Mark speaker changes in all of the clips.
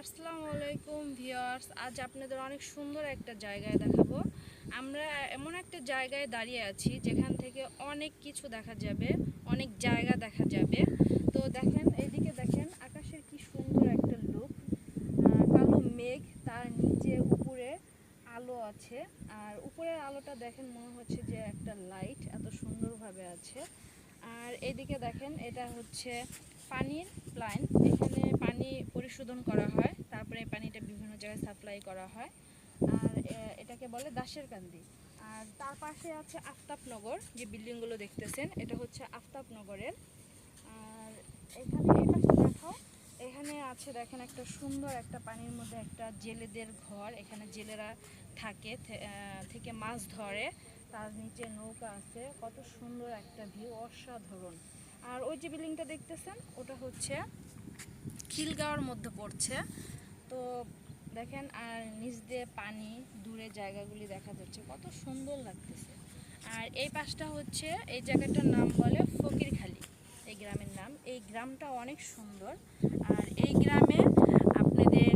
Speaker 1: আসসালামু আলাইকুম ভিউয়ার্স, আজ আপনাদের অনেক সুন্দর একটা জায়গায় দেখাবো। আমরা এমন একটা জায়গায় দাঁড়িয়ে আছি যেখান থেকে অনেক কিছু দেখা যাবে, অনেক জায়গা দেখা যাবে। তো দেখেন, এইদিকে দেখেন, আকাশের কি সুন্দর একটা লুক। কালো মেঘ, তার নিচে উপরে আলো আছে। আর উপরের আলোটা দেখেন, মনে হচ্ছে যে একটা লাইট এত সুন্দরভাবে আছে। আর এদিকে দেখেন, এটা হচ্ছে পানির প্ল্যান্ট। এখানে পানি পরিশোধন করা হয়, তারপরে এই পানিটা বিভিন্ন জায়গায় সাপ্লাই করা হয়। আর এটাকে বলে দাসের কান্দি। আর তার পাশে আছে আফতাবনগর, যে বিল্ডিংগুলো দেখতেছেন এটা হচ্ছে আফতাবনগরের। আর এখানে এই পাশে দেখাও, এখানে আছে দেখেন একটা সুন্দর একটা পানির মধ্যে একটা জেলেদের ঘর। এখানে জেলেরা থাকে, থেকে মাছ ধরে। তার নিচে নৌকা আছে, কত সুন্দর একটা ভিউ, অসাধারণ। আর ওই যে বিল্ডিংটা দেখতেছেন ওটা হচ্ছে খিলগাঁওয়ের মধ্যে পড়ছে। তো দেখেন, আর নিচ দিয়ে পানি, দূরে জায়গাগুলি দেখা যাচ্ছে, কত সুন্দর লাগতেছে। আর এই পাশটা হচ্ছে, এই জায়গাটার নাম বলে ফকিরখালী, এই গ্রামের নাম। এই গ্রামটা অনেক সুন্দর। আর এই গ্রামে আপনাদের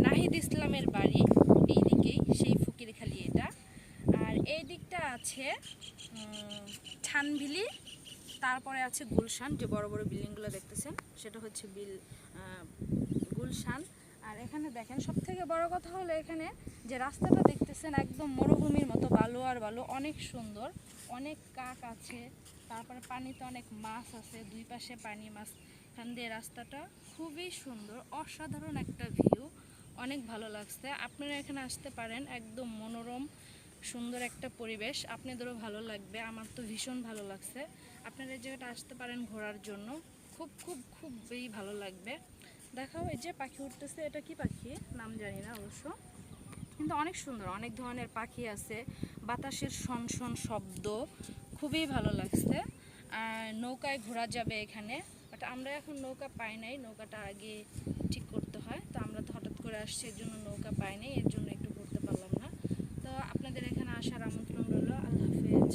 Speaker 1: নাহিদ ইসলামের বাড়ি এই দিকেই, সেই ফকিরখালী এটা। আর এই দিকটা আছে ছানভিলি, তারপরে আছে গুলশান, যে বড় বড় বিল্ডিংগুলো দেখতেছেন সেটা হচ্ছে গুলশান। আর এখানে দেখেন, সব থেকে বড় কথা হলো এখানে যে রাস্তাটা দেখতেছেন, একদম মরুভূমির মতো, বালু আর বালু, অনেক সুন্দর। অনেক কাক আছে, তারপরে পানিতে অনেক মাছ আছে, দুই পাশে পানি, মাছ। এখান দিয়ে রাস্তাটা খুবই সুন্দর, অসাধারণ একটা ভিউ, অনেক ভালো লাগছে। আপনারা এখানে আসতে পারেন, একদম মনোরম সুন্দর একটা পরিবেশ, আপনাদেরও ভালো লাগবে, আমার তো ভীষণ ভালো লাগছে। আপনারা এই জায়গাটা আসতে পারেন ঘোরার জন্য, খুব খুব খুবই ভালো লাগবে। দেখাও, এই যে পাখি উঠতেছে, এটা কি পাখি নাম জানি না অবশ্য, কিন্তু অনেক সুন্দর, অনেক ধরনের পাখি আছে, বাতাসের শনশন শব্দ, খুবই ভালো লাগছে। আর নৌকায় ঘোরা যাবে এখানে, বাট আমরা এখন নৌকা পাই নাই, নৌকাটা আগে ঠিক করতে হয়। তো আমরা তো হঠাৎ করে আসছি, এর জন্য নৌকা পাই নাই, এর জন্য একটু ঘুরতে পারলাম না। তো আপনাদের এখানে আসার আমন্ত্রণ রইল। আল্লাহ হাফেজ।